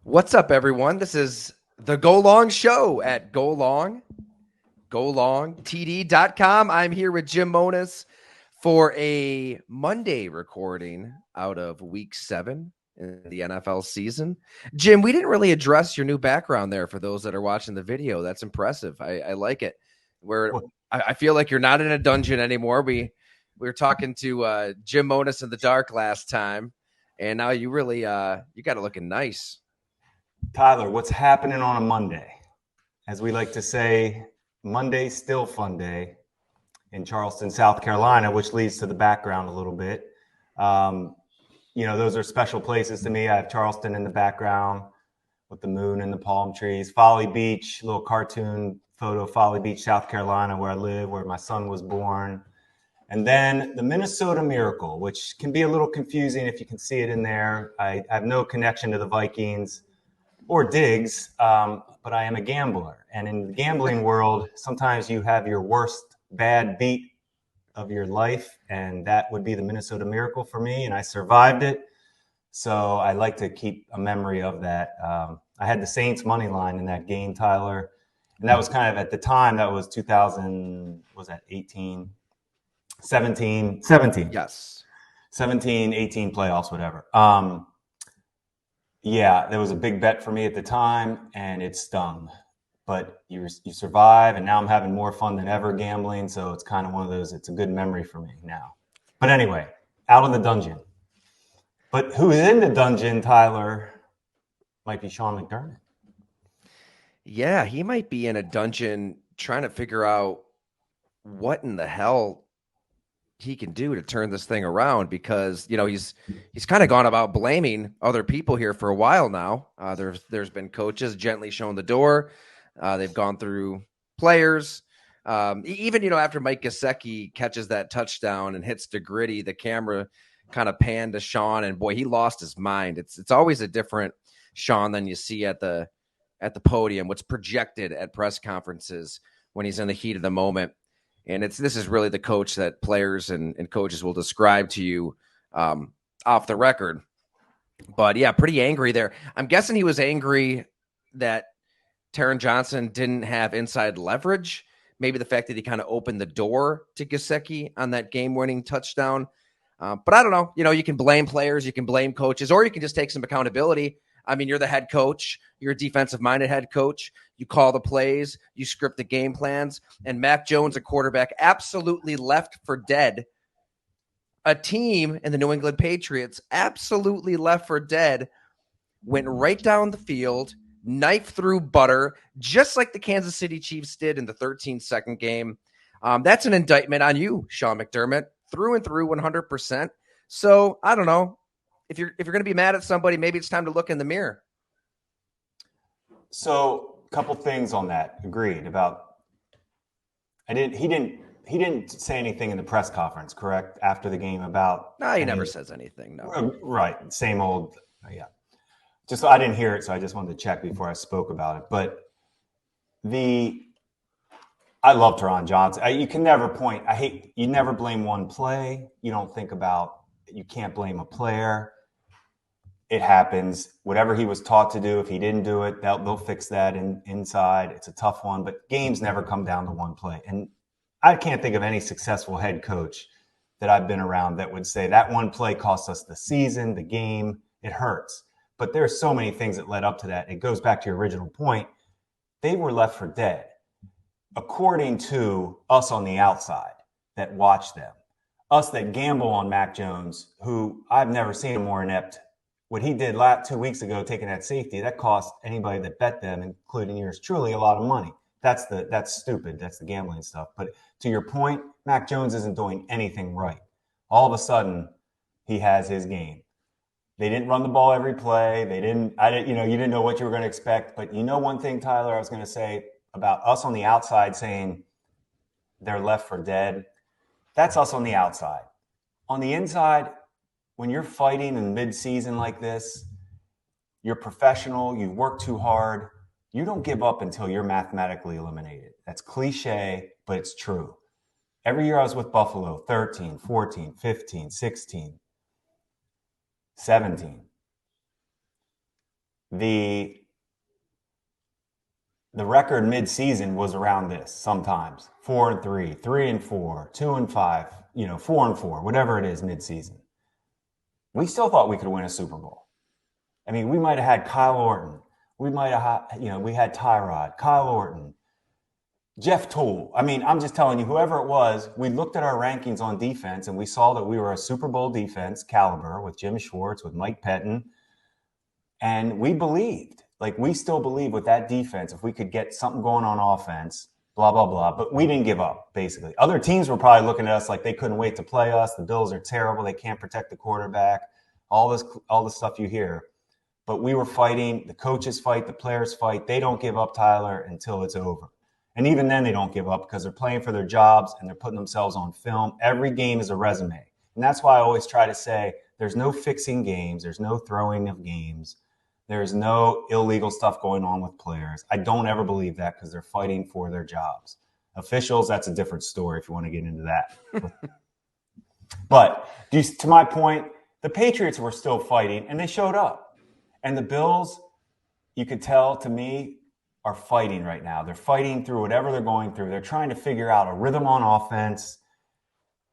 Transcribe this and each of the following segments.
What's up, everyone? This is the Go Long Show at golongtd.com. I'm here with Jim Monas for a Monday recording out of week 7 in the NFL season. Jim, we didn't really address your new background there for those that are watching the video. That's impressive. I like it. I feel like you're not in a dungeon anymore. We were talking to Jim Monas in the dark last time, and now you really you got it looking nice. Tyler, what's happening on a Monday? As we like to say, Monday's still fun day in Charleston, South Carolina, which leads to the background a little bit. Those are special places to me. I have Charleston in the background with the moon and the palm trees. Folly Beach, little cartoon photo of Folly Beach, South Carolina, where I live, where my son was born. And then the Minnesota Miracle, which can be a little confusing if you can see it in there. I have no connection to the Vikings or digs, but I am a gambler. And in the gambling world, sometimes you have your worst bad beat of your life, and that would be the Minnesota Miracle for me, and I survived it. So I like to keep a memory of that. I had the Saints money line in that game, Tyler, and that was kind of, at the time, that was 2000, was that 18, 17? Yes. 17, 18 playoffs, whatever. Yeah, there was a big bet for me at the time, and it stung. But you survive, and now I'm having more fun than ever gambling, so it's kind of one of those, it's a good memory for me now. But anyway, out of the dungeon. But who is in the dungeon, Tyler, might be Sean McDermott. Yeah, he might be in a dungeon trying to figure out what in the hell he can do to turn this thing around, because he's kind of gone about blaming other people here for a while now. There's been coaches gently showing the door. They've gone through players. Even after Mike Gesicki catches that touchdown and hits the gritty, the camera kind of panned to Sean, and boy, he lost his mind. It's always a different Sean than you see at the podium, what's projected at press conferences when he's in the heat of the moment. And this is really the coach that players and coaches will describe to you off the record. But yeah, pretty angry there. I'm guessing he was angry that Taron Johnson didn't have inside leverage. Maybe the fact that he kind of opened the door to Gesicki on that game-winning touchdown. But I don't know. You can blame players, you can blame coaches, or you can just take some accountability. I mean, you're the head coach. You're a defensive-minded head coach. You call the plays. You script the game plans. And Mac Jones, a quarterback, absolutely left for dead. A team in the New England Patriots absolutely left for dead, went right down the field, knife through butter, just like the Kansas City Chiefs did in the 13-second game. That's an indictment on you, Sean McDermott, through and through, 100%. So I don't know. If you're going to be mad at somebody, maybe it's time to look in the mirror. So a couple things on that. Agreed about. He didn't say anything in the press conference, correct? After the game about. No, he never says anything. No. Right. Same old. Yeah. Just, I didn't hear it, so I just wanted to check before I spoke about it. But I love Taron Johnson. You can never point. You never blame one play. You can't blame a player. It happens. Whatever he was taught to do, if he didn't do it, they'll fix that inside. It's a tough one, but games never come down to one play. And I can't think of any successful head coach that I've been around that would say that one play cost us the season, the game. It hurts. But there's so many things that led up to that. It goes back to your original point. They were left for dead, according to us on the outside that watch them. Us that gamble on Mac Jones, who I've never seen a more inept. What he did 2 weeks ago, taking that safety, that cost anybody that bet them, including yours truly, a lot of money. That's stupid. That's the gambling stuff. But to your point, Mac Jones isn't doing anything right. All of a sudden, he has his game. They didn't run the ball every play. You didn't know what you were going to expect. But one thing, Tyler, I was going to say about us on the outside saying they're left for dead. That's us on the outside. On the inside, when you're fighting in mid-season like this, you're professional, you work too hard, you don't give up until you're mathematically eliminated. That's cliche, but it's true. Every year I was with Buffalo, 13, 14, 15, 16, 17. the record mid-season was around this sometimes 4-3, 3-4, 2-5, 4-4, whatever it is mid-season. We still thought we could win a Super Bowl. I mean, we might have had Kyle Orton. We might have had, we had Tyrod, Kyle Orton, Jeff Toole. I mean, I'm just telling you, whoever it was, we looked at our rankings on defense and we saw that we were a Super Bowl defense caliber with Jim Schwartz, with Mike Pettin. And we believed, we still believe with that defense, if we could get something going on offense, blah, blah, blah. But we didn't give up, basically. Other teams were probably looking at us like they couldn't wait to play us. The Bills are terrible. They can't protect the quarterback. All this stuff you hear. But we were fighting. The coaches fight. The players fight. They don't give up, Tyler, until it's over. And even then they don't give up because they're playing for their jobs and they're putting themselves on film. Every game is a resume. And that's why I always try to say there's no fixing games. There's no throwing of games. There's no illegal stuff going on with players. I don't ever believe that because they're fighting for their jobs. Officials, that's a different story if you want to get into that. But to my point, the Patriots were still fighting and they showed up. And the Bills, you could tell to me, are fighting right now. They're fighting through whatever they're going through. They're trying to figure out a rhythm on offense.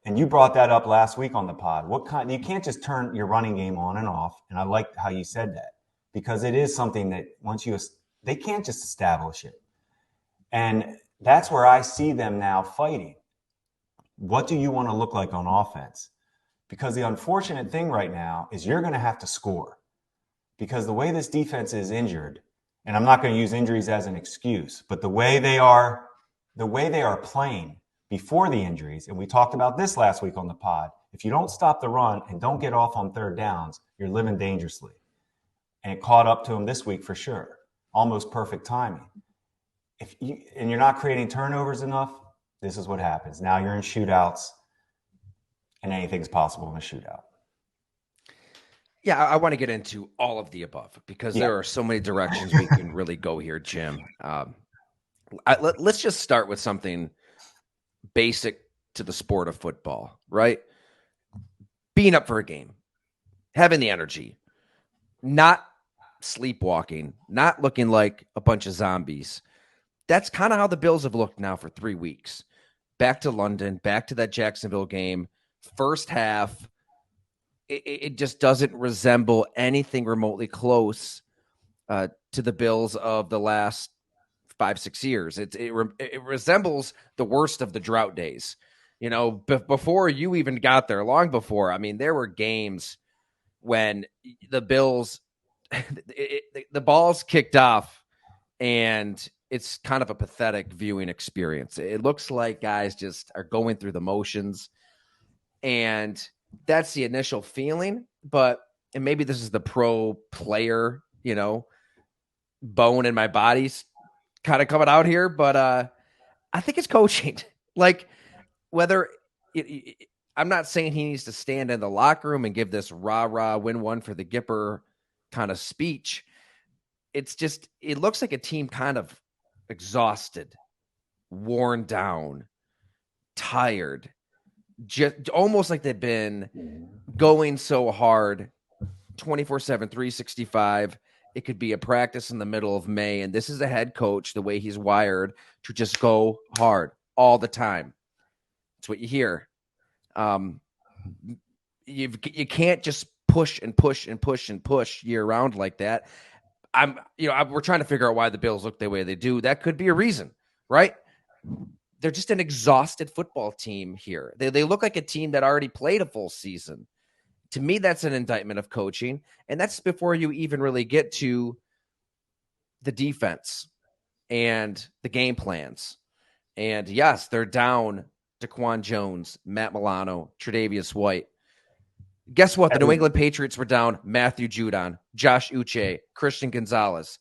And you brought that up last week on the pod. You can't just turn your running game on and off. And I liked how you said that because it is something that they can't just establish it. And that's where I see them now fighting. What do you want to look like on offense? Because the unfortunate thing right now is you're going to have to score because the way this defense is injured, and I'm not going to use injuries as an excuse, but the way they are playing before the injuries, and we talked about this last week on the pod, if you don't stop the run and don't get off on third downs, you're living dangerously. And it caught up to them this week for sure. Almost perfect timing. And you're not creating turnovers enough, this is what happens. Now you're in shootouts, and anything's possible in a shootout. Yeah, I want to get into all of the above because there are so many directions we can really go here, Jim. Let's just start with something basic to the sport of football, right? Being up for a game, having the energy, not sleepwalking, not looking like a bunch of zombies. That's kind of how the Bills have looked now for 3 weeks. Back to London, back to that Jacksonville game, first half. It just doesn't resemble anything remotely close to the Bills of the last 5-6 years. It resembles the worst of the drought days. Before you even got there, long before. I mean, there were games when the Bills, the ball's kicked off, and it's kind of a pathetic viewing experience. It looks like guys just are going through the motions, and that's the initial feeling, and maybe this is the pro player, bone in my body's kind of coming out here, but I think it's coaching. I'm not saying he needs to stand in the locker room and give this rah-rah win one for the Gipper kind of speech. It's just, it looks like a team kind of exhausted, worn down, tired, just almost like they've been going so hard 24/7, 365. It could be a practice in the middle of May. And this is a head coach, the way he's wired to just go hard all the time. That's what you hear. You can't just push and push and push and push year round like that. We're trying to figure out why the Bills look the way they do. That could be a reason, right? They're just an exhausted football team here. They look like a team that already played a full season. To me, that's an indictment of coaching. And that's before you even really get to the defense and the game plans. And yes, they're down Daquan Jones, Matt Milano, Tre'Davious White. Guess what? The New England Patriots were down Matthew Judon, Josh Uche, Christian Gonzalez.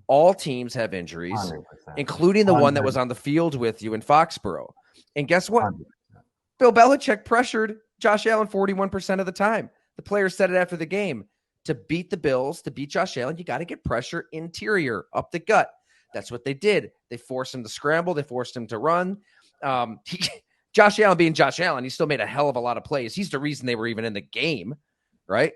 All teams have injuries, 100%. Including the 100%. One that was on the field with you in Foxborough. And guess what? 100%. Bill Belichick pressured Josh Allen 41% of the time. The players said it after the game. To beat the Bills, to beat Josh Allen, you got to get pressure interior, up the gut. That's what they did. They forced him to scramble. They forced him to run. Josh Allen being Josh Allen, he still made a hell of a lot of plays. He's the reason they were even in the game, right?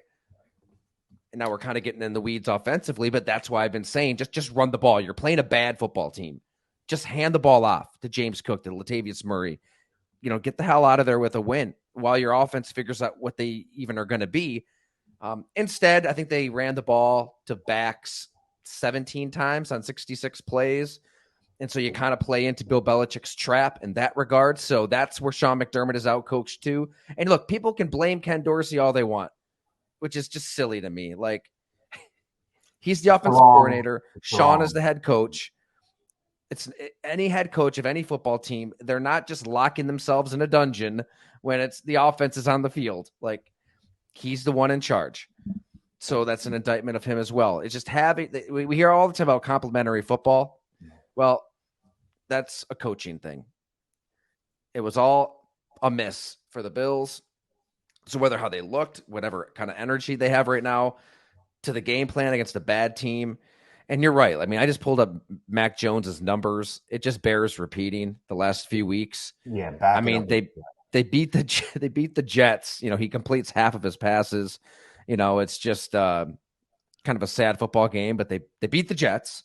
And now we're kind of getting in the weeds offensively, but that's why I've been saying just run the ball. You're playing a bad football team. Just hand the ball off to James Cook, to Latavius Murray. Get the hell out of there with a win while your offense figures out what they even are going to be. Instead, I think they ran the ball to backs 17 times on 66 plays. And so you kind of play into Bill Belichick's trap in that regard. So that's where Sean McDermott is outcoached too. And look, people can blame Ken Dorsey all they want, which is just silly to me. Like, he's the offensive coordinator. Sean is the head coach. It's any head coach of any football team. They're not just locking themselves in a dungeon when it's the offense is on the field. Like, he's the one in charge. So that's an indictment of him as well. It's just we hear all the time about complimentary football. Well, that's a coaching thing. It was all a miss for the Bills. So whether how they looked, whatever kind of energy they have right now to the game plan against a bad team. And you're right. I mean, I just pulled up Mac Jones's numbers. It just bears repeating the last few weeks. Yeah. I mean, they beat the Jets. He completes half of his passes. It's just kind of a sad football game, but they beat the Jets.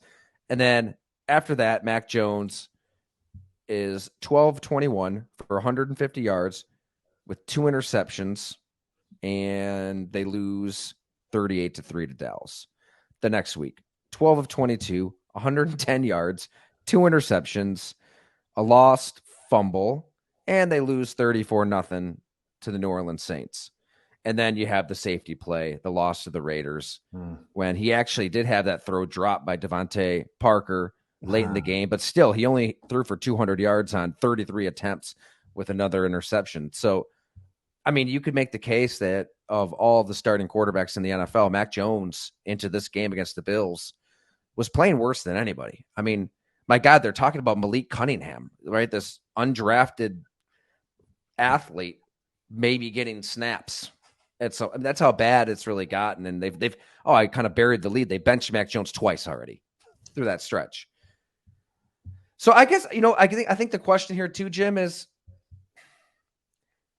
And then after that, Mac Jones is 12-21 for 150 yards with 2 interceptions, and they lose 38-3 to Dallas. The next week, 12 of 22, 110 yards, 2 interceptions, a lost fumble, and they lose 34-0 to the New Orleans Saints. And then you have the safety play, the loss to the Raiders, when he actually did have that throw dropped by Devontae Parker late in the game, but still he only threw for 200 yards on 33 attempts with another interception. So, I mean, you could make the case that of all the starting quarterbacks in the NFL, Mac Jones into this game against the Bills was playing worse than anybody. I mean, my God, they're talking about Malik Cunningham, right? This undrafted athlete maybe getting snaps. And so that's how bad it's really gotten. And I kind of buried the lead. They benched Mac Jones twice already through that stretch. So I guess, I think the question here too, Jim, is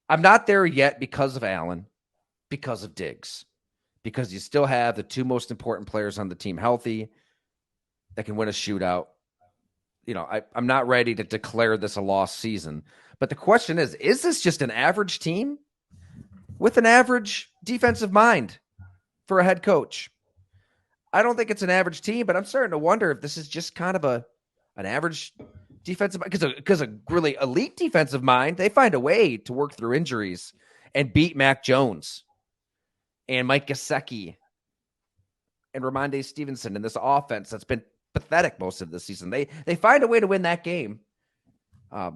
I'm not there yet because of Allen, because of Diggs, because you still have the 2 most important players on the team healthy that can win a shootout. I'm not ready to declare this a lost season. But the question is this just an average team with an average defensive mind for a head coach? I don't think it's an average team, but I'm starting to wonder if this is just kind of an average defensive mind. Because a really elite defensive mind, they find a way to work through injuries and beat Mac Jones and Mike Gesicki and Ramondre Stevenson in this offense that's been pathetic most of the season. They find a way to win that game. I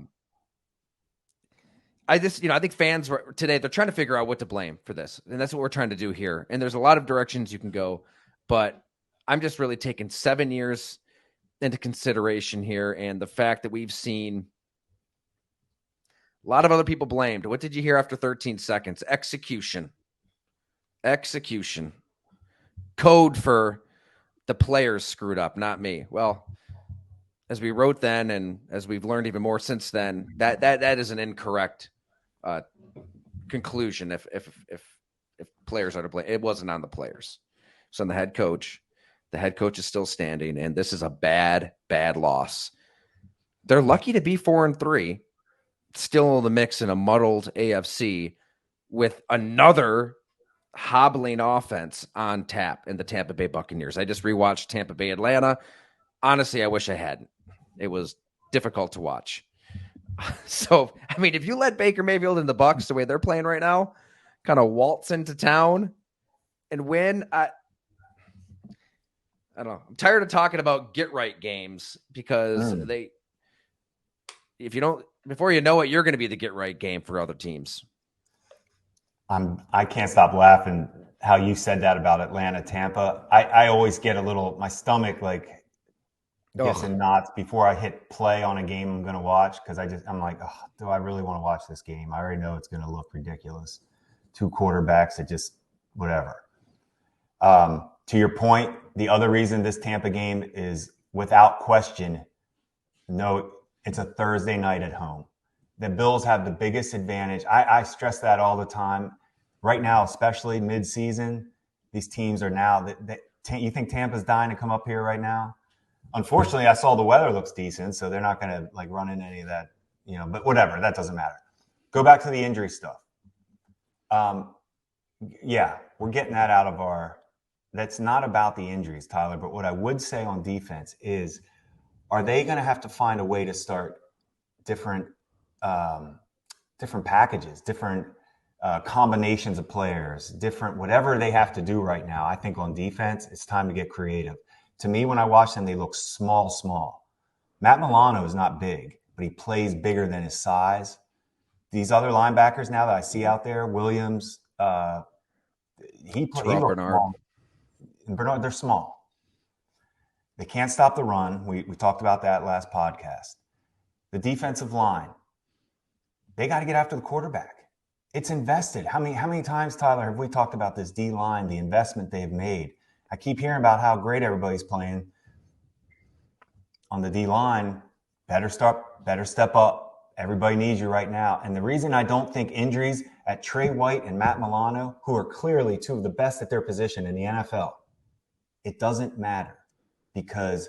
think fans today, they're trying to figure out what to blame for this. And that's what we're trying to do here. And there's a lot of directions you can go, but I'm just really taking 7 years into consideration here. And the fact that we've seen a lot of other people blamed. What did you hear after 13 seconds? Execution. Code for the players screwed up, not me. Well, as we wrote then, and as we've learned even more since then, that is an incorrect conclusion. If players are to blame, it wasn't on the players. So on the head coach. The head coach is still standing, and this is a bad loss. They're lucky to be 4-3, still in the mix in a muddled AFC with another hobbling offense on tap in the Tampa Bay Buccaneers. I just rewatched Tampa Bay Atlanta. Honestly, I wish I hadn't. It was difficult to watch. So, I mean, if you let Baker Mayfield and the Bucs, the way they're playing right now, kind of waltz into town and win, I don't know. I'm tired of talking about get right games because before you know it, you're going to be the get right game for other teams. I can't stop laughing how you said that about Atlanta, Tampa. I always get my stomach like gets in knots before I hit play on a game I'm going to watch. Cause I'm like, oh, do I really want to watch this game? I already know it's going to look ridiculous. 2 quarterbacks that just whatever. To your point, the other reason this Tampa game is without question, it's a Thursday night at home. The Bills have the biggest advantage. I stress that all the time. Right now, especially mid-season, these teams are now you think Tampa's dying to come up here right now? Unfortunately, I saw the weather looks decent, so they're not going to like run into any of that, but whatever, that doesn't matter. Go back to the injury stuff. Yeah, we're getting that out of that's not about the injuries, Tyler, but what I would say on defense is, are they going to have to find a way to start different packages, different combinations of players, different whatever they have to do right now? I think on defense, it's time to get creative. To me, when I watch them, they look small. Matt Milano is not big, but he plays bigger than his size. These other linebackers now that I see out there, Williams, he looks small. And Bernard, they're small. They can't stop the run. We talked about that last podcast. The defensive line, they got to get after the quarterback. It's invested. How many times, Tyler, have we talked about this D-line, the investment they've made? I keep hearing about how great everybody's playing on the D-line. Better step up. Everybody needs you right now. And the reason I don't think injuries at Trey White and Matt Milano, who are clearly two of the best at their position in the NFL, it doesn't matter because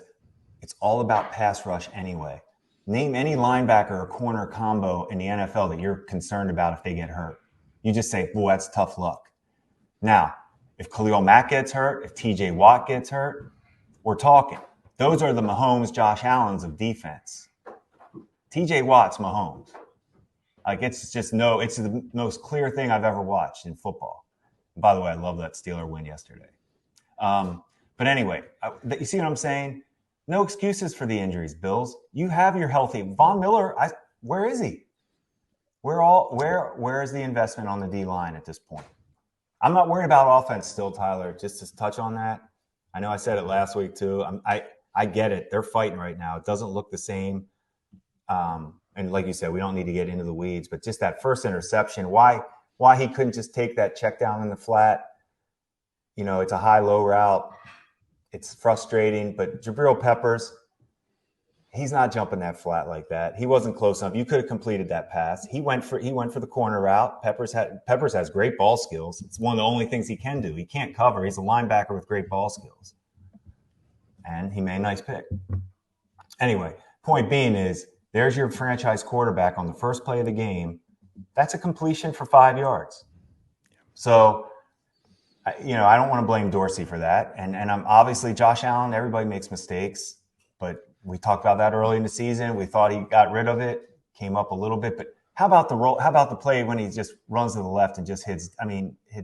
it's all about pass rush anyway. Name any linebacker or corner combo in the NFL that you're concerned about if they get hurt. You just say, boy, that's tough luck. Now, if Khalil Mack gets hurt, if TJ Watt gets hurt, we're talking. Those are the Mahomes, Josh Allens of defense. TJ Watt's Mahomes. It's the most clear thing I've ever watched in football. And by the way, I love that Steeler win yesterday. But anyway, you see what I'm saying? No excuses for the injuries, Bills. You have your healthy Von Miller. Where is he? Where is the investment on the D-line at this point? I'm not worried about offense still, Tyler. Just to touch on that, I know I said it last week too. I get it. They're fighting right now. It doesn't look the same. And like you said, we don't need to get into the weeds, but just that first interception, why he couldn't just take that check down in the flat? It's a high-low route. It's frustrating, but Jabril Peppers, he's not jumping that flat like that. He wasn't close enough. You could have completed that pass. He went for the corner route. Peppers has great ball skills. It's one of the only things he can do. He can't cover. He's a linebacker with great ball skills. And he made a nice pick. Anyway, point being is, there's your franchise quarterback on the first play of the game. That's a completion for 5 yards. So, I don't want to blame Dorsey for that. And I'm obviously Josh Allen, everybody makes mistakes, but we talked about that early in the season. We thought he got rid of it, came up a little bit, but how about the play when he just runs to the left and just hits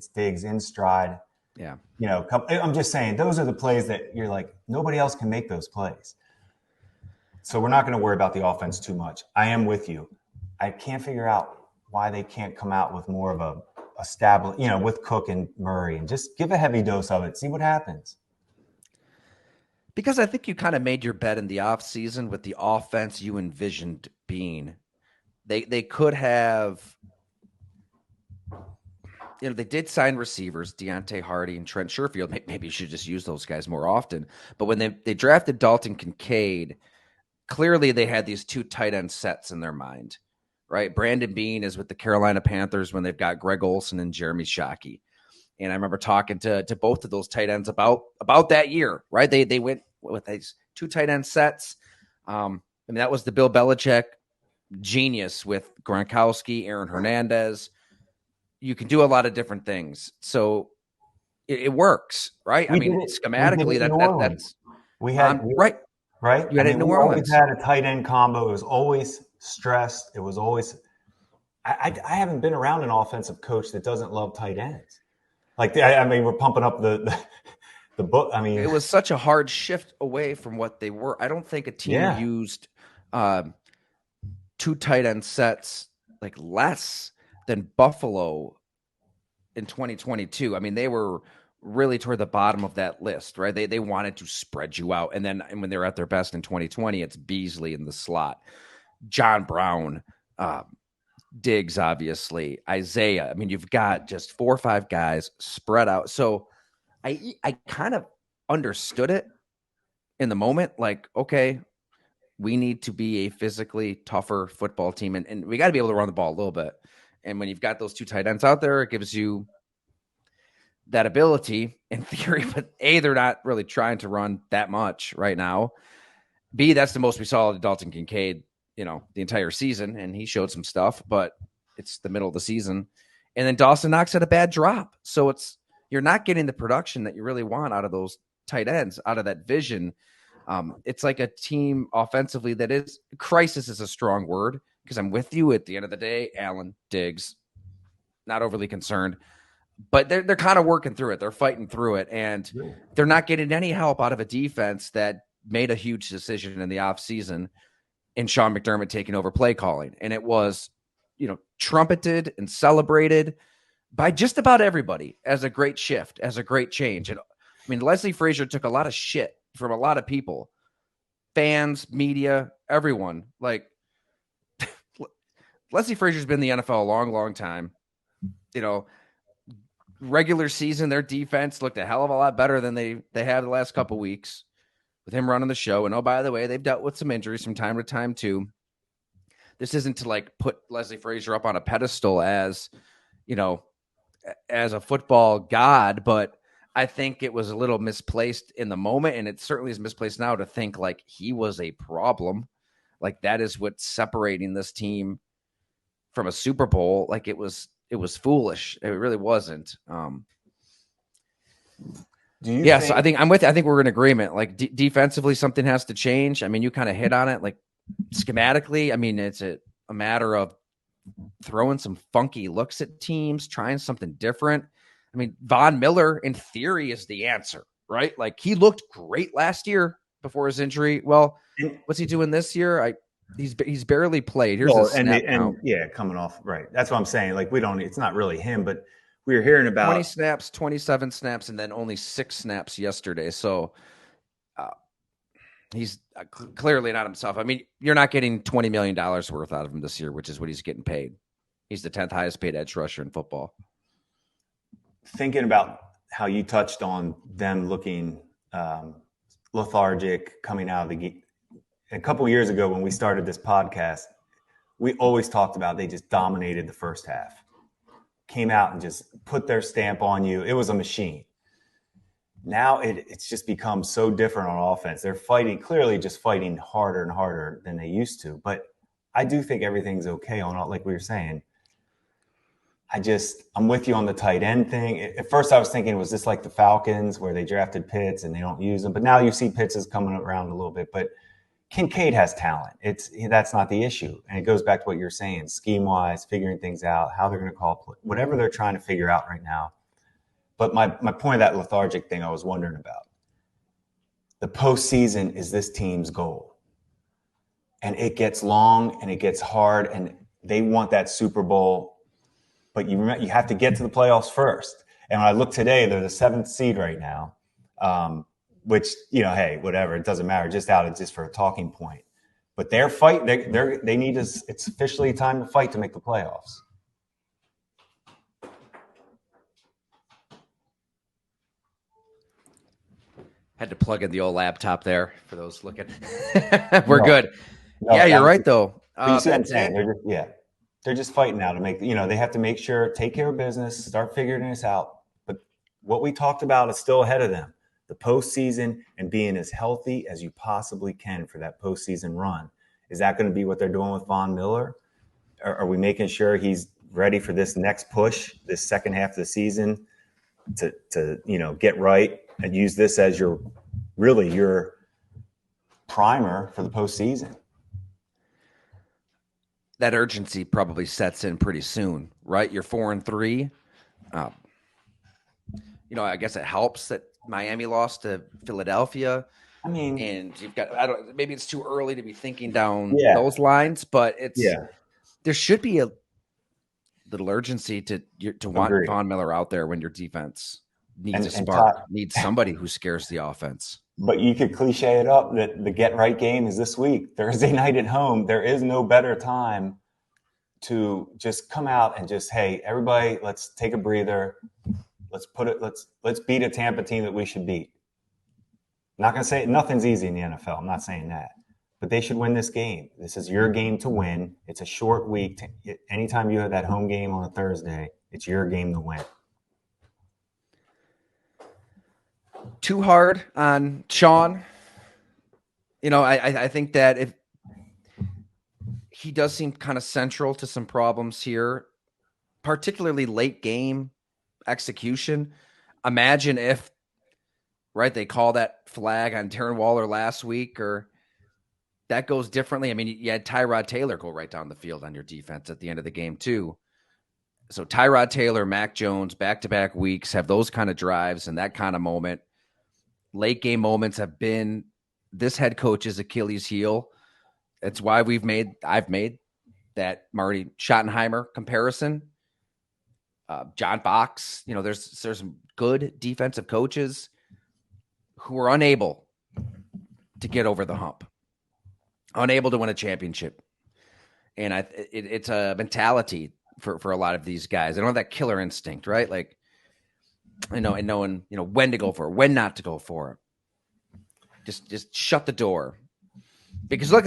Diggs in stride? Yeah. I'm just saying, those are the plays that you're like, nobody else can make those plays. So we're not going to worry about the offense too much. I am with you. I can't figure out why they can't come out with more of a established, with Cook and Murray, and just give a heavy dose of it. See what happens. Because I think you kind of made your bet in the offseason with the offense you envisioned being. They could have, they did sign receivers, Deontay Hardy and Trent Sherfield. Maybe you should just use those guys more often. But when they drafted Dalton Kincaid, clearly they had these two tight end sets in their mind, right? Brandon Beane is with the Carolina Panthers when they've got Greg Olsen and Jeremy Shockey. And I remember talking to both of those tight ends about that year, right? They went with these two tight end sets. That was the Bill Belichick genius with Gronkowski, Aaron Hernandez. You can do a lot of different things. So it works, right? Schematically, that's we had right. Right? You had it in New Orleans. We always had a tight end combo. It was always stressed. It was always I haven't been around an offensive coach that doesn't love tight ends. We're pumping up the book. It was such a hard shift away from what they were. I don't think a team used two tight end sets less than Buffalo in 2022. They were really toward the bottom of that list, right? They wanted to spread you out. And when they were at their best in 2020, it's Beasley in the slot, John Brown, Diggs, obviously, Isaiah. You've got just 4 or 5 guys spread out. So I kind of understood it in the moment. Okay, we need to be a physically tougher football team. And we got to be able to run the ball a little bit. And when you've got those two tight ends out there, it gives you that ability in theory, but A, they're not really trying to run that much right now. B, that's the most we saw of Dalton Kincaid, the entire season, and he showed some stuff, but it's the middle of the season. And then Dawson Knox had a bad drop. So you're not getting the production that you really want out of those tight ends, out of that vision. It's like a team offensively that is crisis is a strong word, because I'm with you at the end of the day. Allen, Diggs, not overly concerned, but they're kind of working through it. They're fighting through it, and they're not getting any help out of a defense that made a huge decision in the offseason in Sean McDermott taking over play calling. And it was, trumpeted and celebrated by just about everybody as a great shift, as a great change. And I mean, Leslie Frazier took a lot of shit from a lot of people, fans, media, everyone. Like, Leslie Frazier's been in the NFL a long, long time. Regular season, their defense looked a hell of a lot better than they have the last couple weeks with him running the show. And, oh, by the way, they've dealt with some injuries from time to time too. This isn't to like put Leslie Frazier up on a pedestal as, as a football god, but I think it was a little misplaced in the moment, and it certainly is misplaced now to think like he was a problem. Like, that is what's separating this team from a Super Bowl. Like, it was foolish. It really wasn't. So I think I'm with you. I think we're in agreement. Like, defensively, something has to change. I mean, you kind of hit on it. Like, schematically, I mean, it's a matter of throwing some funky looks at teams, trying something different. I mean, Von Miller, in theory, is the answer, right? Like, he looked great last year before his injury. Well, what's he doing this year? He's barely played. Here's his snap count. Coming off, right. That's what I'm saying. Like, it's not really him, but we were hearing about 20 snaps, 27 snaps, and then only 6 snaps yesterday. So he's clearly not himself. I mean, you're not getting $20 million worth out of him this year, which is what he's getting paid. He's the 10th highest paid edge rusher in football. Thinking about how you touched on them looking lethargic coming out of the game. A couple of years ago when we started this podcast, we always talked about they just dominated the first half. Came out and just put their stamp on you. It was a machine. Now it's just become so different on offense. They're clearly just fighting harder and harder than they used to. But I do think everything's okay on all, like we were saying. I'm with you on the tight end thing. At first I was thinking, was this like the Falcons where they drafted Pitts and they don't use them? But now you see Pitts is coming around a little bit. But Kincaid has talent. That's not the issue. And it goes back to what you're saying, scheme-wise, figuring things out, how they're going to call play, whatever they're trying to figure out right now. But my point of that lethargic thing I was wondering about. The postseason is this team's goal. And it gets long and it gets hard, and they want that Super Bowl. But you have to get to the playoffs first. And when I look today, they're the 7th seed right now, which, hey, whatever, it doesn't matter, just for a talking point. But they're fighting. They need us. It's officially time to fight to make the playoffs. Had to plug in the old laptop there for those looking. We're good. No, yeah, you're right, though. You see what I'm saying? They're just fighting now to make, they have to make sure, take care of business, start figuring this out. But what we talked about is still ahead of them. The postseason and being as healthy as you possibly can for that postseason run. Is that going to be what they're doing with Von Miller? Are we making sure he's ready for this next push, this second half of the season to get right and use this as your primer for the postseason? That urgency probably sets in pretty soon, right? You're 4-3. I guess it helps that Miami lost to Philadelphia. I mean, and you've got, maybe it's too early to be thinking down those lines, but there should be a little urgency to want Von Miller out there when your defense needs a spark, needs somebody who scares the offense. But you could cliche it up that the get right game is this week, Thursday night at home. There is no better time to just come out and just, hey, everybody, let's take a breather. Let's beat a Tampa team that we should beat. I'm not going to say nothing's easy in the NFL. I'm not saying that. But they should win this game. This is your game to win. It's a short week. Anytime you have that home game on a Thursday, it's your game to win. too hard on Sean. I think that if he does seem kind of central to some problems here, particularly late game execution. Imagine if, right, they call that flag on Darren Waller last week, or that goes differently. I mean, you had Tyrod Taylor go right down the field on your defense at the end of the game too. So Tyrod Taylor, Mac Jones, back-to-back weeks have those kind of drives and that kind of moment. Late game moments have been this head coach's Achilles heel. It's why I've made that Marty Schottenheimer comparison. John Fox, there's some good defensive coaches who are unable to get over the hump, unable to win a championship. And it's a mentality for a lot of these guys. They don't have that killer instinct, right? Like, and knowing, when to go for it, when not to go for it. Just shut the door. Because look,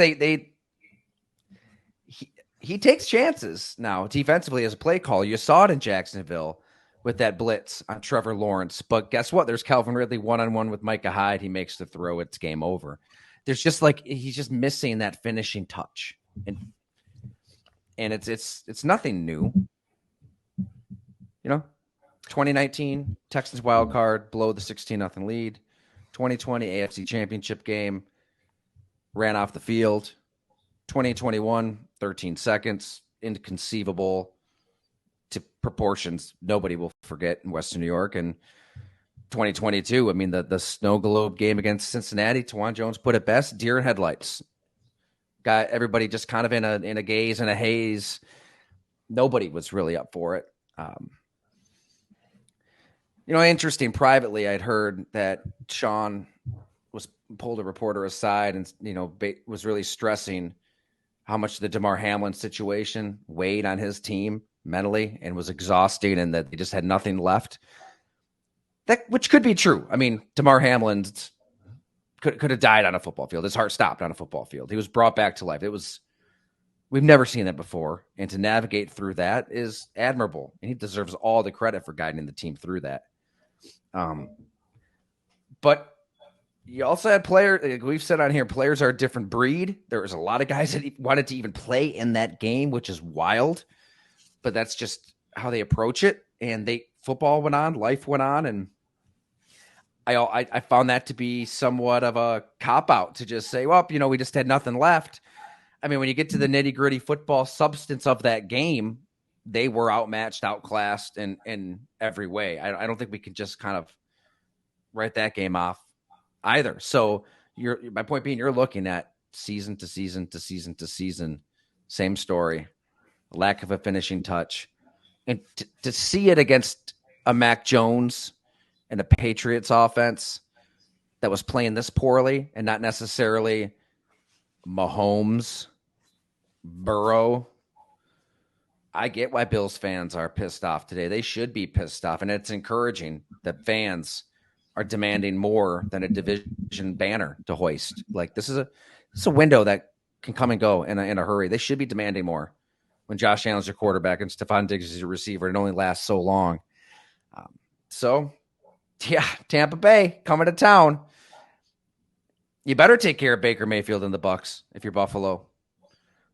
he takes chances now defensively as a play call. You saw it in Jacksonville with that blitz on Trevor Lawrence. But guess what? There's Calvin Ridley one-on-one with Micah Hyde. He makes the throw. It's game over. There's just he's just missing that finishing touch. And it's nothing new. 2019 Texans wild card, blow the 16-0 lead. 2020 AFC Championship game, ran off the field. 2021, 13 seconds, inconceivable to proportions nobody will forget in Western New York. And 2022, I mean, the snow globe game against Cincinnati, Tawan Jones put it best, deer in headlights. Got everybody just kind of in a gaze and a haze. Nobody was really up for it. Interesting. Privately, I'd heard that Sean pulled a reporter aside and was really stressing how much the Damar Hamlin situation weighed on his team mentally and was exhausting, and that they just had nothing left. Which could be true. I mean, Damar Hamlin could have died on a football field. His heart stopped on a football field. He was brought back to life. We've never seen that before, and to navigate through that is admirable, and he deserves all the credit for guiding the team through that. But you also had players, like we've said on here, players are a different breed. There was a lot of guys that wanted to even play in that game, which is wild, but that's just how they approach it. And football went on, life went on. And I found that to be somewhat of a cop-out to just say, well, we just had nothing left. I mean, when you get to the nitty-gritty football substance of that game, they were outmatched, outclassed in every way. I don't think we can just kind of write that game off either. So my point being, you're looking at season to season to season to season, same story, lack of a finishing touch. And to see it against a Mac Jones and a Patriots offense that was playing this poorly, and not necessarily Mahomes, Burrow. I get why Bills fans are pissed off today. They should be pissed off, and it's encouraging that fans are demanding more than a division banner to hoist. Like, this is a window that can come and go in a hurry. They should be demanding more when Josh Allen's your quarterback and Stephon Diggs is your receiver. It only lasts so long. Tampa Bay coming to town. You better take care of Baker Mayfield and the Bucs if you're Buffalo.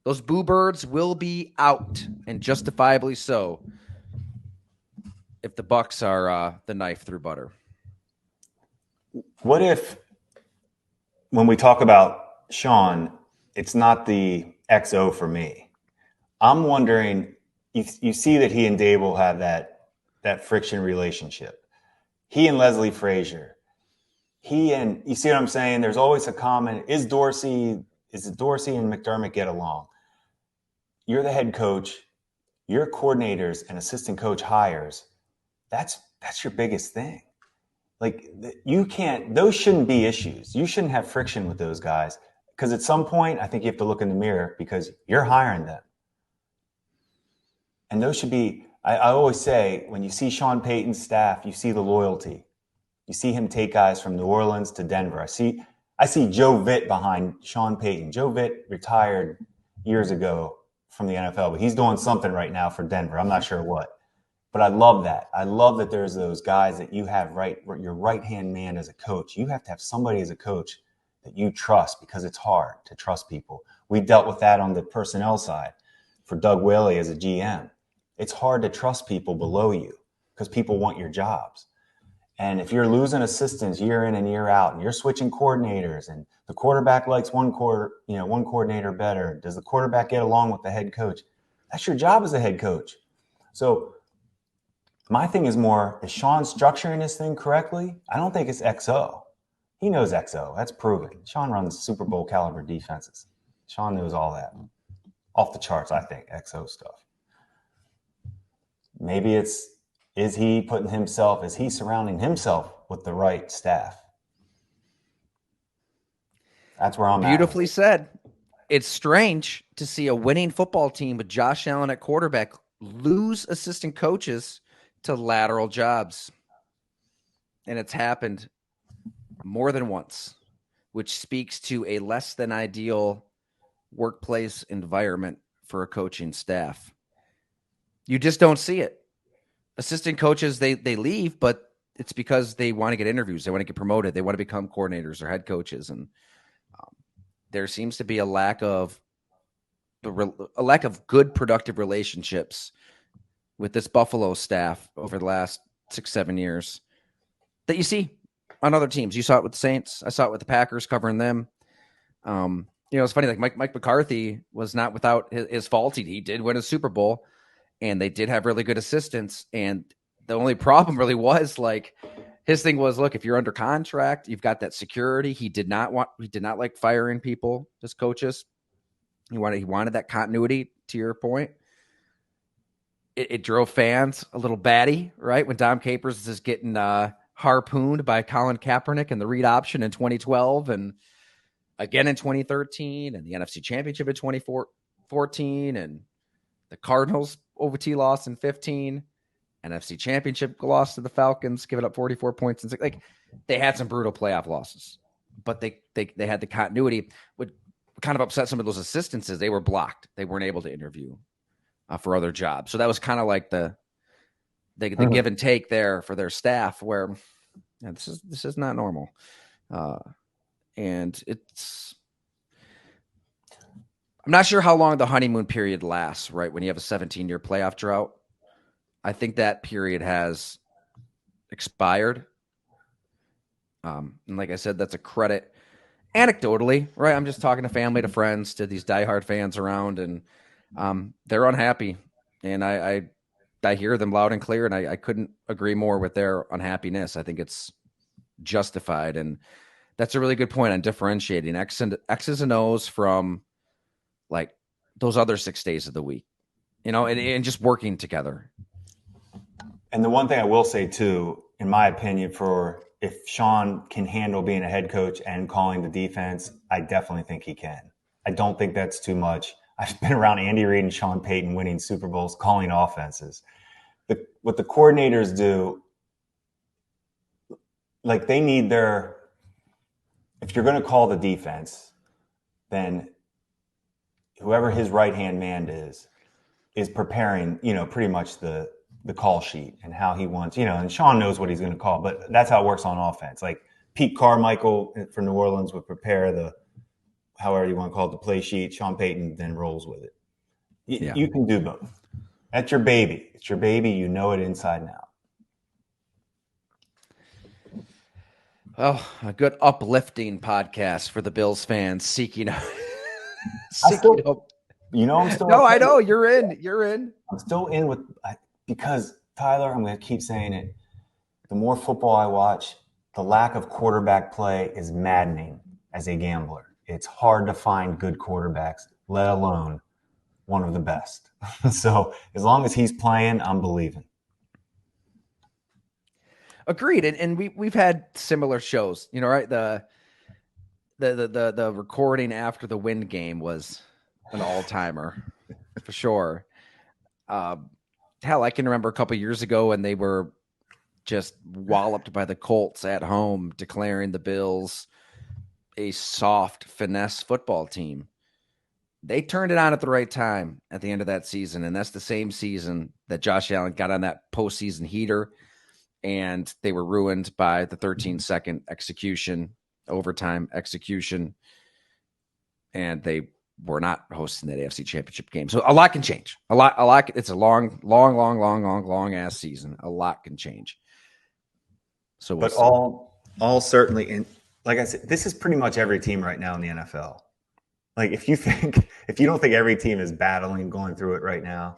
Those Boo Birds will be out, and justifiably so, if the Bucs are the knife through butter. What if, when we talk about Sean, it's not the XO for me? I'm wondering, you see that he and Dable have that friction relationship. He and Leslie Frazier. You see what I'm saying? There's always a common, is it Dorsey and McDermott get along? You're the head coach, your coordinators and assistant coach hires. That's your biggest thing. Like, those shouldn't be issues. You shouldn't have friction with those guys, because at some point, I think you have to look in the mirror, because you're hiring them. And those should be, I always say, when you see Sean Payton's staff, you see the loyalty. You see him take guys from New Orleans to Denver. I see Joe Vitt behind Sean Payton. Joe Vitt retired years ago from the NFL, but he's doing something right now for Denver. I'm not sure what. But I love that. I love that there's those guys that you have your right-hand man as a coach. You have to have somebody as a coach that you trust, because it's hard to trust people. We dealt with that on the personnel side for Doug Whaley as a GM. It's hard to trust people below you because people want your jobs. And if you're losing assistants year in and year out, and you're switching coordinators, and the quarterback likes one coordinator better, does the quarterback get along with the head coach? That's your job as a head coach. So my thing is more, is Sean structuring this thing correctly? I don't think it's XO. He knows XO. That's proven. Sean runs Super Bowl caliber defenses. Sean knows all that. Off the charts, I think, XO stuff. Maybe is he surrounding himself with the right staff? That's where I'm at. Beautifully said. It's strange to see a winning football team with Josh Allen at quarterback lose assistant coaches to lateral jobs. And it's happened more than once, which speaks to a less than ideal workplace environment for a coaching staff. You just don't see it. Assistant coaches, they leave, but it's because they want to get interviews. They want to get promoted. They want to become coordinators or head coaches. And there seems to be a lack of good, productive relationships with this Buffalo staff over the last 6-7 years that you see on other teams. You saw it with the Saints. I saw it with the Packers, covering them. It's funny, like Mike McCarthy was not without his fault. He did win a Super Bowl, and they did have really good assistants. And the only problem really was, like, his thing was, look, if you're under contract, you've got that security. He did not like firing people as coaches. He wanted that continuity, to your point. It drove fans a little batty, right? When Dom Capers is getting harpooned by Colin Kaepernick in the read option in 2012, and again in 2013, and the NFC Championship in 2014, and the Cardinals OT loss in 15, NFC Championship loss to the Falcons, giving up 44 points. And like, they had some brutal playoff losses, but they had the continuity. What kind of upset some of those assistants is they were blocked. They weren't able to interview for other jobs. So that was kind of like the give and take there for their staff, where this is not normal. And I'm not sure how long the honeymoon period lasts, right? When you have a 17-year playoff drought, I think that period has expired. And like I said, that's a credit anecdotally, right? I'm just talking to family, to friends, to these diehard fans around, and they're unhappy. And I hear them loud and clear, and I couldn't agree more with their unhappiness. I think it's justified. And that's a really good point on differentiating X's and O's from, like, those other 6 days of the week, and just working together. And the one thing I will say too, in my opinion, if Sean can handle being a head coach and calling the defense, I definitely think he can. I don't think that's too much. I've been around Andy Reid and Sean Payton winning Super Bowls, calling offenses. What the coordinators do, like, they need if you're going to call the defense, then whoever his right-hand man is preparing, pretty much the call sheet and how he wants, and Sean knows what he's going to call, but that's how it works on offense. Like, Pete Carmichael for New Orleans would prepare however you want to call it, the play sheet. Sean Payton then rolls with it. You can do both. That's your baby. It's your baby. You know it inside and out. Well, a good uplifting podcast for the Bills fans seeking out. I'm still No, I know you're in. I'm still in because, Tyler, I'm going to keep saying it. The more football I watch, the lack of quarterback play is maddening as a gambler. It's hard to find good quarterbacks, let alone one of the best. So as long as he's playing, I'm believing. Agreed. And we've had similar shows, right? The recording after the Wind game was an all-timer for sure. Hell, I can remember a couple of years ago when they were just walloped by the Colts at home, declaring the Bills a soft finesse football team. They turned it on at the right time at the end of that season, and that's the same season that Josh Allen got on that postseason heater, and they were ruined by the 13-second execution, overtime execution, and they were not hosting that AFC Championship game. So a lot can change. A lot. It's a long ass season. A lot can change. So we'll But see. all certainly, and like I said, this is pretty much every team right now in the NFL. Like if you don't think every team is battling, going through it right now,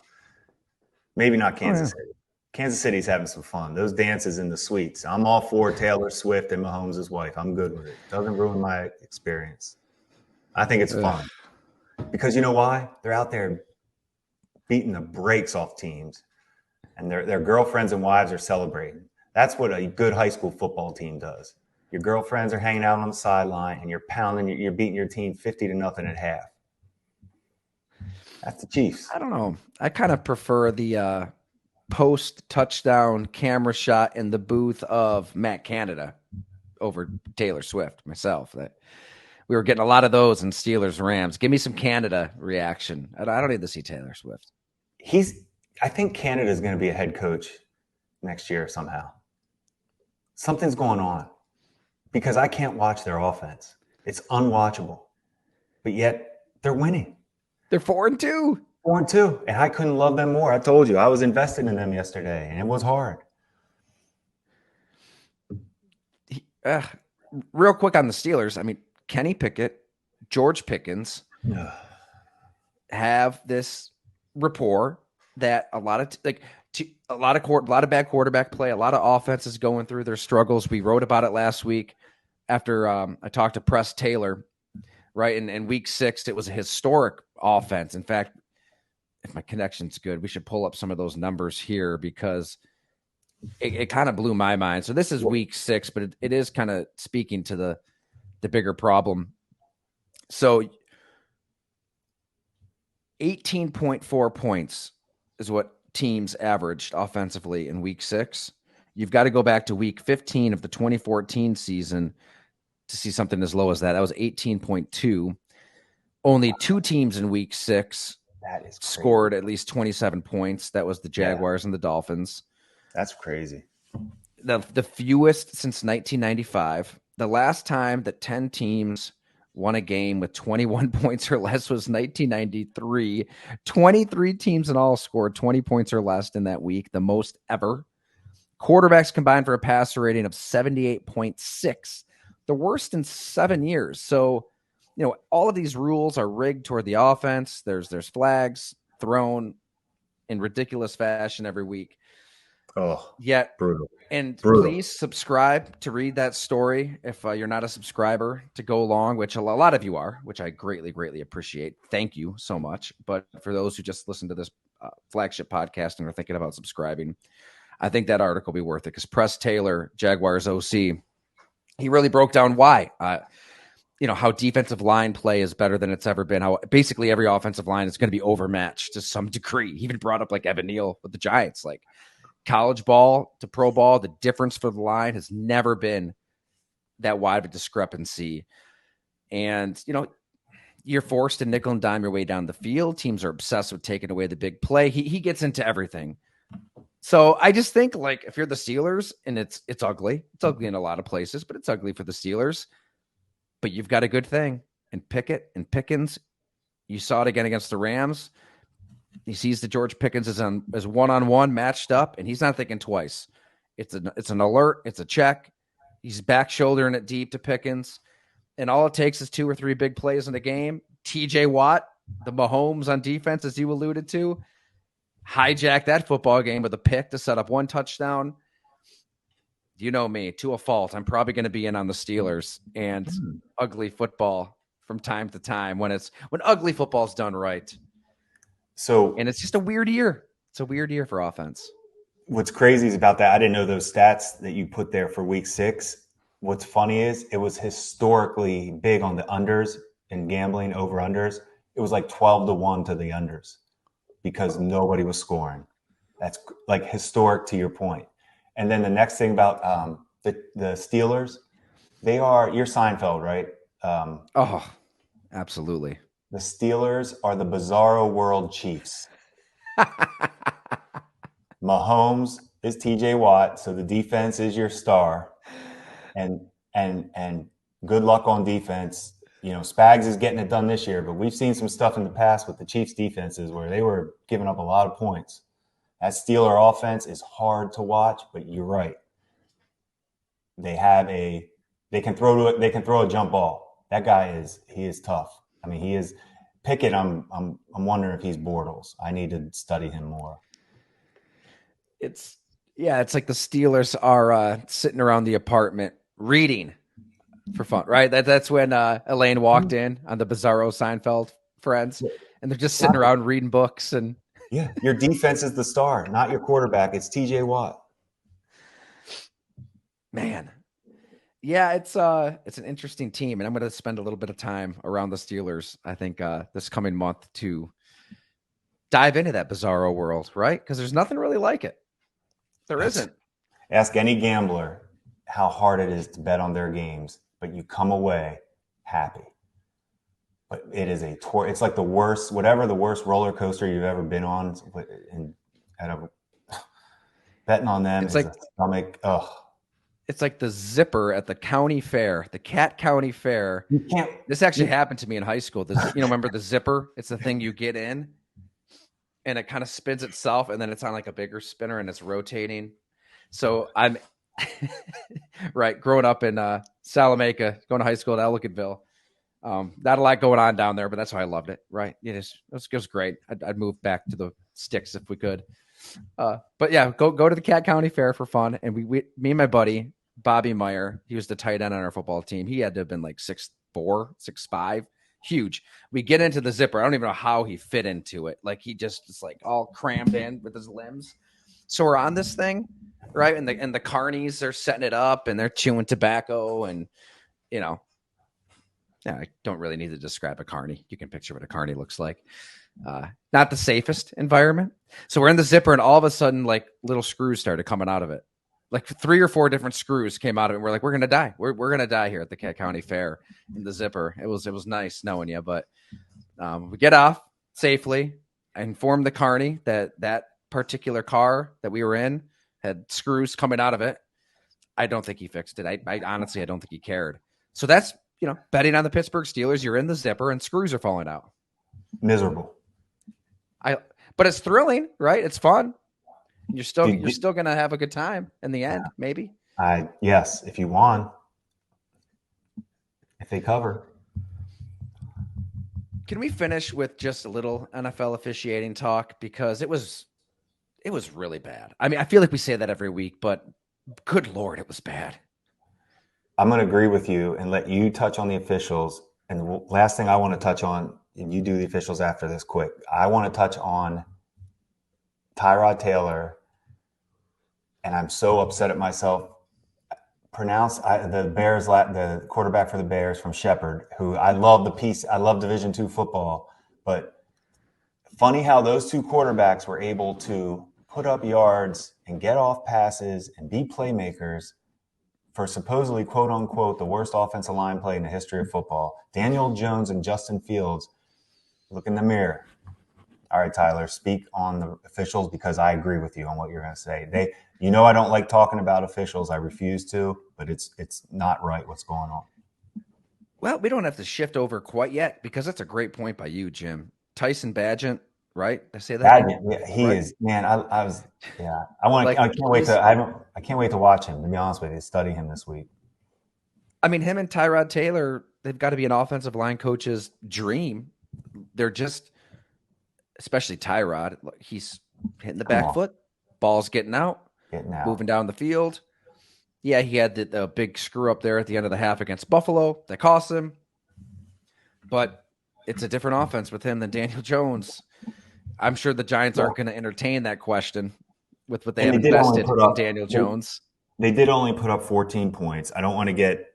maybe not Kansas City. Kansas City's having some fun. Those dances in the suites. I'm all for Taylor Swift and Mahomes' wife. I'm good with it. Doesn't ruin my experience. I think it's fun because you know why? They're out there beating the brakes off teams, and their girlfriends and wives are celebrating. That's what a good high school football team does. Your girlfriends are hanging out on the sideline, and you're beating your team 50-0 at half. That's the Chiefs. I don't know. I kind of prefer the post touchdown camera shot in the booth of Matt Canada over Taylor Swift myself. That we were getting a lot of those in Steelers Rams. Give me some Canada reaction. I don't need to see Taylor Swift. I think Canada's going to be a head coach next year somehow. Something's going on because I can't watch their offense. It's unwatchable, but yet they're winning. They're 4-2. 4-2, and I couldn't love them more. I told you I was invested in them yesterday, and it was hard. Real quick on the Steelers. I mean, Kenny Pickett, George Pickens have this rapport that a lot of bad quarterback play, a lot of offenses going through their struggles. We wrote about it last week after I talked to Press Taylor, right? In week 6, it was a historic offense. In fact, if my connection's good, we should pull up some of those numbers here because it kind of blew my mind. So this is week 6, but it is kind of speaking to the bigger problem. So 18.4 points is what teams averaged offensively in week 6. You've got to go back to week 15 of the 2014 season to see something as low as that. That was 18.2. Only 2 teams in week 6 scored at least 27 points. That was the Jaguars and the Dolphins. That's crazy. The fewest since 1995. The last time that 10 teams won a game with 21 points or less was 1993. 23 teams in all scored 20 points or less in that week, the most ever. Quarterbacks combined for a passer rating of 78.6, the worst in 7 years. So, all of these rules are rigged toward the offense. There's flags thrown in ridiculous fashion every week. Oh, yet brutal. And please subscribe to read that story if you're not a subscriber to go along, which a lot of you are, which I greatly, greatly appreciate. Thank you so much. But for those who just listen to this flagship podcast and are thinking about subscribing, I think that article will be worth it because Press Taylor, Jaguars OC, he really broke down why. How defensive line play is better than it's ever been. How basically every offensive line is going to be overmatched to some degree. He even brought up like Evan Neal with the Giants. Like college ball to pro ball, the difference for the line has never been that wide of a discrepancy. And, you're forced to nickel and dime your way down the field. Teams are obsessed with taking away the big play. He gets into everything. So I just think like if you're the Steelers and it's ugly. It's ugly in a lot of places, but it's ugly for the Steelers. But you've got a good thing. And Pickett and Pickens, you saw it again against the Rams. He sees that George Pickens is one-on-one matched up, and he's not thinking twice. It's an alert. It's a check. He's back shouldering it deep to Pickens. And all it takes is 2 or 3 big plays in a game. TJ Watt, the Mahomes on defense, as you alluded to, hijack that football game with a pick to set up 1 touchdown. You know me, to a fault. I'm probably going to be in on the Steelers and ugly football from time to time when ugly football's done right. And it's just a weird year. It's a weird year for offense. What's crazy is about that, I didn't know those stats that you put there for week 6. What's funny is it was historically big on the unders and gambling over unders. It was like 12-1 to the unders because nobody was scoring. That's like historic to your point. And then the next thing about the Steelers, you're Seinfeld, right? Oh, absolutely. The Steelers are the Bizarro World Chiefs. Mahomes is TJ Watt, so the defense is your star. And good luck on defense. You know, Spags is getting it done this year, but we've seen some stuff in the past with the Chiefs defenses where they were giving up a lot of points. That Steeler offense is hard to watch, but you're right. They can throw a jump ball. That guy is tough. I mean, he is Pickett. I'm wondering if he's Bortles. I need to study him more. It's like the Steelers are sitting around the apartment reading for fun, right? That's when Elaine walked in on the Bizarro Seinfeld Friends, and they're just sitting around reading books. And yeah, your defense is the star, not your quarterback. It's TJ Watt. Man, yeah, it's an interesting team, and I'm going to spend a little bit of time around the Steelers, I think, this coming month to dive into that Bizarro world, right? Because there's nothing really like it. There isn't. Ask any gambler how hard it is to bet on their games, but you come away happy. But it is it's like the worst roller coaster you've ever been on. Betting on them it's is like a stomach. Ugh. It's like the zipper at the county fair, the Cat County Fair. You can't. This actually happened to me in high school. Remember the zipper? It's the thing you get in, and it kind of spins itself, and then it's on like a bigger spinner, and it's rotating. So I'm right. Growing up in Salamanca, going to high school at Ellicottville, not a lot going on down there, but that's why I loved it. Right? It was great. I'd move back to the sticks if we could. But yeah, go to the Cat County Fair for fun, and me and my buddy Bobby Meyer, he was the tight end on our football team. He had to have been like 6'4", 6'5", huge. We get into the zipper. I don't even know how he fit into it. Like he just is like all crammed in with his limbs. So we're on this thing, right? And the carnies are setting it up, and they're chewing tobacco, and yeah, I don't really need to describe a carny. You can picture what a carny looks like. Not the safest environment. So we're in the zipper, and all of a sudden, like little screws started coming out of it. Like 3 or 4 different screws came out of it. And we're like, we're gonna die. We're gonna die here at the Cat County Fair in the zipper. It was nice knowing you, but we get off safely. I informed the carny that particular car that we were in had screws coming out of it. I don't think he fixed it. I honestly, I don't think he cared. So that's betting on the Pittsburgh Steelers. You're in the zipper, and screws are falling out. Miserable. But it's thrilling, right? It's fun. You're still gonna have a good time in the end, maybe. Yes, if you won, if they cover. Can we finish with just a little NFL officiating talk, because it was really bad. I mean, I feel like we say that every week, but good Lord, it was bad. I'm going to agree with you and let you touch on the officials. And the last thing I want to touch on, and you do the officials after this quick, I want to touch on Tyrod Taylor. And I'm so upset at myself. The quarterback for the Bears from Shepherd, who I love I love Division II football. But funny how those two quarterbacks were able to put up yards and get off passes and be playmakers for supposedly, quote unquote, the worst offensive line play in the history of football. Daniel Jones and Justin Fields, look in the mirror. All right, Tyler, speak on the officials, because I agree with you on what you're going to say. I don't like talking about officials. I refuse to, but it's not right what's going on. Well, we don't have to shift over quite yet, because that's a great point by you, Jim. Tyson Bagent, right? Did I say that? Bagent, yeah, he is, man. I can't wait to watch him, to be honest with you, study him this week. I mean, him and Tyrod Taylor, they've got to be an offensive line coach's dream. They're just, especially Tyrod, he's hitting the back foot, ball's getting out, moving down the field. Yeah, he had the big screw up there at the end of the half against Buffalo that cost him. But it's a different offense with him than Daniel Jones. I'm sure the Giants aren't going to entertain that question with what they have invested in Daniel Jones. They did only put up 14 points. I don't want to get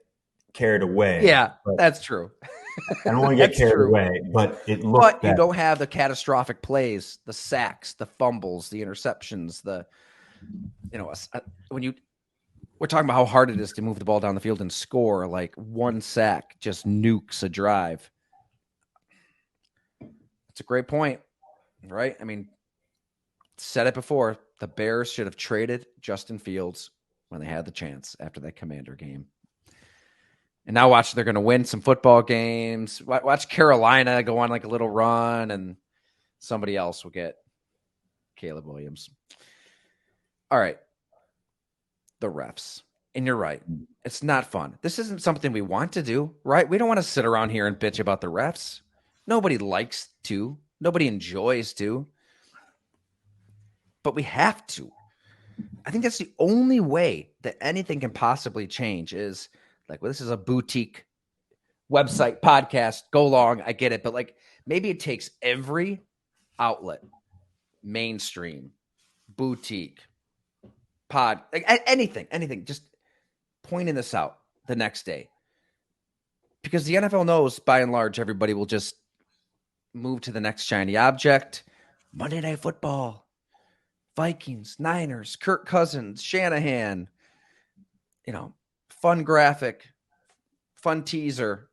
carried away. Yeah, that's true. I don't want to get carried away, but it looked But you don't have the catastrophic plays, the sacks, the fumbles, the interceptions, we're talking about how hard it is to move the ball down the field and score. Like one sack just nukes a drive. It's a great point, right? I mean, said it before. The Bears should have traded Justin Fields when they had the chance after that Commander game. And now watch, they're going to win some football games. Watch Carolina go on like a little run, and somebody else will get Caleb Williams. All right. The refs. And you're right. It's not fun. This isn't something we want to do, right? We don't want to sit around here and bitch about the refs. Nobody likes to. Nobody enjoys to. But we have to. I think that's the only way that anything can possibly change is like, well, this is a boutique website, podcast, go long. I get it. But like, maybe it takes every outlet, mainstream, boutique, pod, like anything, just pointing this out the next day. Because the NFL knows, by and large, everybody will just move to the next shiny object. Monday Night Football, Vikings, Niners, Kirk Cousins, Shanahan, fun graphic, fun teaser.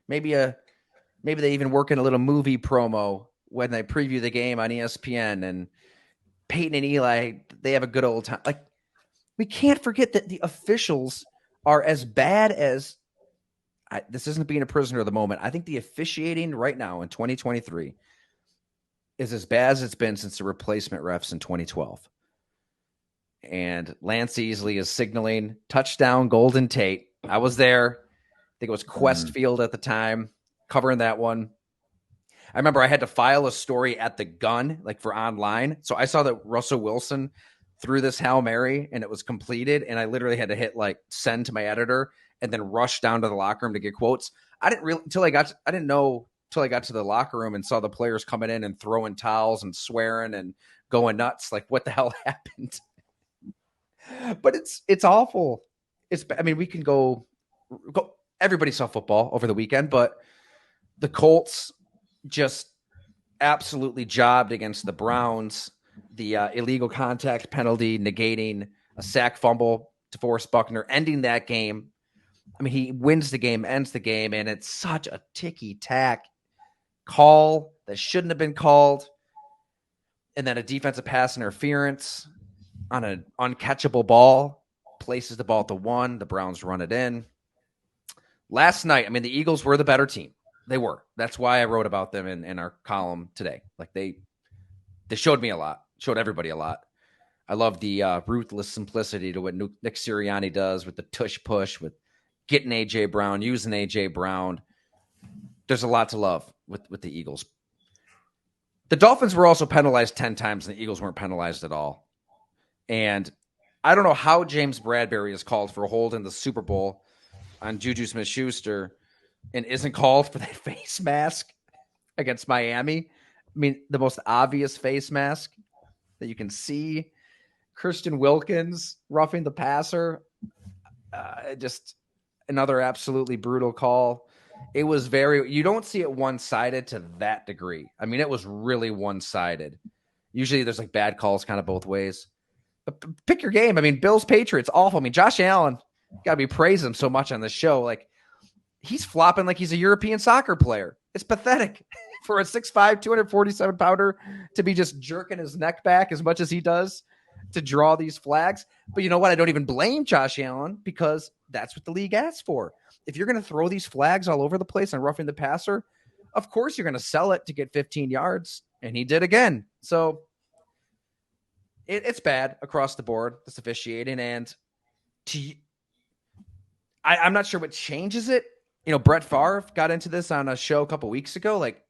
Maybe they even work in a little movie promo when they preview the game on ESPN, and Peyton and Eli, they have a good old time. Like, we can't forget that the officials are as bad as this isn't being a prisoner of the moment. I think the officiating right now in 2023 is as bad as it's been since the replacement refs in 2012. And Lance Easley is signaling touchdown Golden Tate. I was there. I think it was Quest Field at the time, covering that one. I remember I had to file a story at the gun, like for online. So I saw that Russell Wilson threw this Hail Mary and it was completed. And I literally had to hit like send to my editor and then rush down to the locker room to get quotes. I didn't know till I got to the locker room and saw the players coming in and throwing towels and swearing and going nuts. Like, what the hell happened? But it's awful. We can go. Everybody saw football over the weekend, but the Colts just absolutely jobbed against the Browns. The illegal contact penalty negating a sack fumble to Forrest Buckner, ending that game. I mean, he wins the game, ends the game, and it's such a ticky-tack call that shouldn't have been called. And then a defensive pass interference on an uncatchable ball, places the ball at the 1. The Browns run it in. Last night, the Eagles were the better team. They were. That's why I wrote about them in our column today. Like, they showed me a lot, showed everybody a lot. I love the ruthless simplicity to what Nick Sirianni does with the tush push, with getting A.J. Brown, using A.J. Brown. There's a lot to love with the Eagles. The Dolphins were also penalized 10 times, and the Eagles weren't penalized at all. And I don't know how James Bradbury is called for a hold in the Super Bowl on Juju Smith-Schuster and isn't called for that face mask against Miami. The most obvious face mask that you can see. Christian Wilkins roughing the passer. Just another absolutely brutal call. It was you don't see it one-sided to that degree. It was really one-sided. Usually there's like bad calls kind of both ways. But pick your game. Bills, Patriots, awful. Josh Allen, got to be praising him so much on this show. Like, he's flopping like he's a European soccer player. It's pathetic for a 6'5", 247-pounder to be just jerking his neck back as much as he does to draw these flags. But you know what? I don't even blame Josh Allen, because that's what the league asks for. If you're going to throw these flags all over the place on roughing the passer, of course you're going to sell it to get 15 yards. And he did again. So it's bad across the board, this officiating. And I'm not sure what changes it. Brett Favre got into this on a show a couple weeks ago. Like,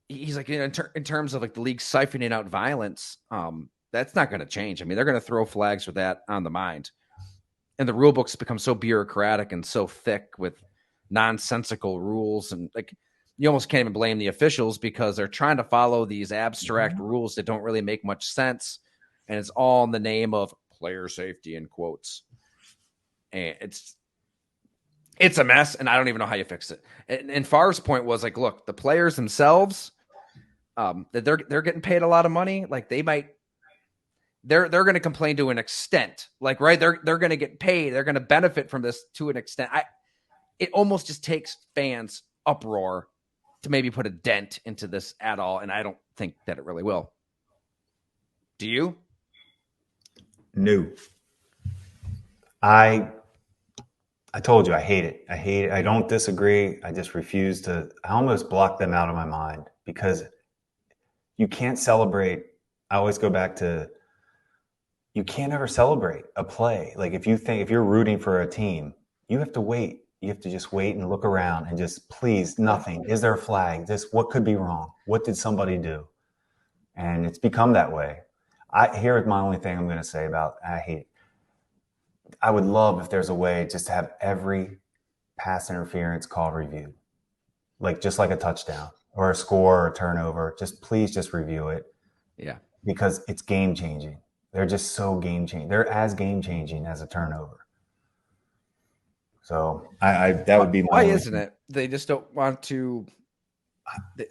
he's like, in terms of like the league siphoning out violence, that's not going to change. They're going to throw flags with that on the mind. And the rule books become so bureaucratic and so thick with nonsensical rules. And like, you almost can't even blame the officials, because they're trying to follow these abstract rules that don't really make much sense. And it's all in the name of player safety, in quotes. And it's a mess, and I don't even know how you fix it. And Favre's point was like, look, the players themselves, that they're getting paid a lot of money. Like, they're going to complain to an extent. Like, right, they're going to get paid. They're going to benefit from this to an extent. It almost just takes fans' uproar to maybe put a dent into this at all, and I don't think that it really will. Do you? No. I told you I hate it. I hate it. I don't disagree. I just refuse to. I almost block them out of my mind because you can't celebrate. I always go back to you can't ever celebrate a play. Like if you're rooting for a team, you have to wait. You have to just wait and look around and just please nothing. Is there a flag? This what could be wrong? What did somebody do? And it's become that way. Here's my only thing I'm going to say about I hate it. I would love if there's a way just to have every pass interference call reviewed, like just like a touchdown or a score or a turnover. Please just review it. Yeah, because it's game changing. They're just so game changing. They're as game changing as a turnover. So I that would be my why isn't it? They just don't want to.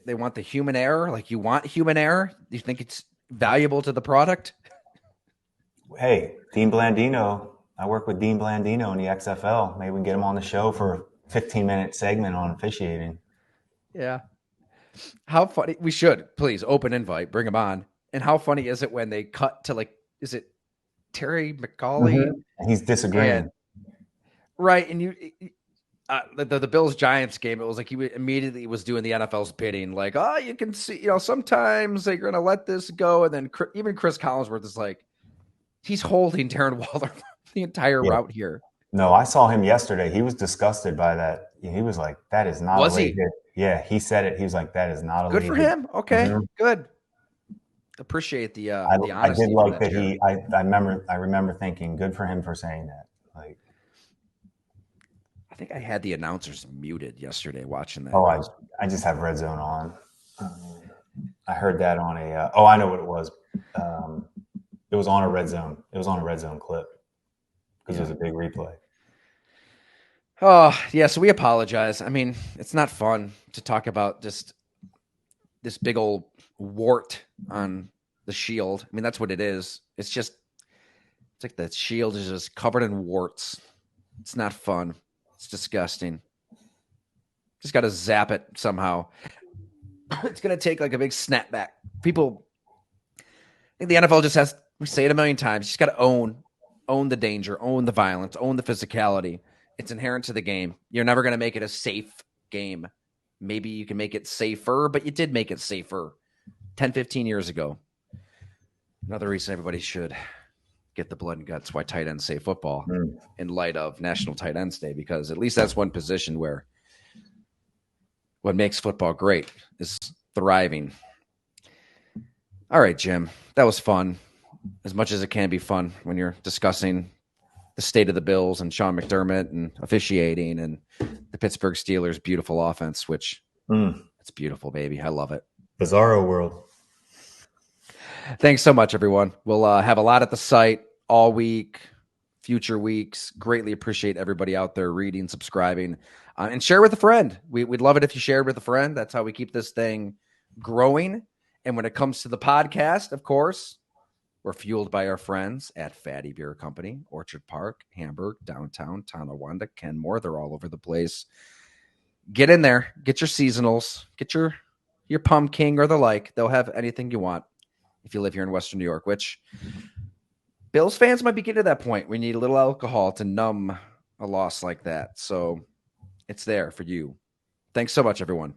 They want the human error. Like you want human error. You think it's valuable to the product? Hey, Dean Blandino. I work with Dean Blandino in the XFL. Maybe we can get him on the show for a 15-minute segment on officiating. Yeah. How funny. We should, please, open invite, bring him on. And how funny is it when they cut to like, is it Terry McCauley? Mm-hmm. He's disagreeing. Right. And the Bills Giants game, it was like he immediately was doing the NFL's bidding. Like, you can see, sometimes they're going to let this go. And then even Chris Collinsworth is like, he's holding Darren Waller the entire route here. No, I saw him yesterday. He was disgusted by that. He was like, that is not a late hit. Yeah, he said it. He was like, that is not a late hit. Good for him. Okay, good. Appreciate the honesty. I did like that I remember thinking, good for him for saying that. Like, I think I had the announcers muted yesterday watching that. Oh, I just have Red Zone on. I heard that on I know what it was. It was on a Red Zone. It was on a Red Zone clip because it was a big replay. Oh, yeah. So we apologize. I mean, it's not fun to talk about just this big old wart on the shield. I mean, that's what it is. It's like the shield is just covered in warts. It's not fun. It's disgusting. Just got to zap it somehow. It's going to take like a big snapback. People, I think the NFL just has, we say it a million times, you just got to own the danger, own the violence, own the physicality. It's inherent to the game. You're never going to make it a safe game. Maybe you can make it safer, but you did make it safer 10, 15 years ago. Another reason everybody should get the blood and guts why tight ends save football in light of National Tight Ends Day, because at least that's one position where what makes football great is thriving. All right, Jim, that was fun. As much as it can be fun when you're discussing the state of the Bills and Sean McDermott and officiating and the Pittsburgh Steelers' beautiful offense, which it's beautiful, baby. I love it. Bizarro world. Thanks so much, everyone. We'll have a lot at the site all week, future weeks. Greatly appreciate everybody out there reading, subscribing, and share with a friend. We'd love it if you shared with a friend. That's how we keep this thing growing. And when it comes to the podcast, of course, we're fueled by our friends at Fatty Beer Company, Orchard Park, Hamburg, downtown, Tonawanda, Kenmore. They're all over the place. Get in there. Get your seasonals. Get your pumpkin or the like. They'll have anything you want if you live here in Western New York, which Bills fans might be getting to that point. We need a little alcohol to numb a loss like that. So it's there for you. Thanks so much, everyone.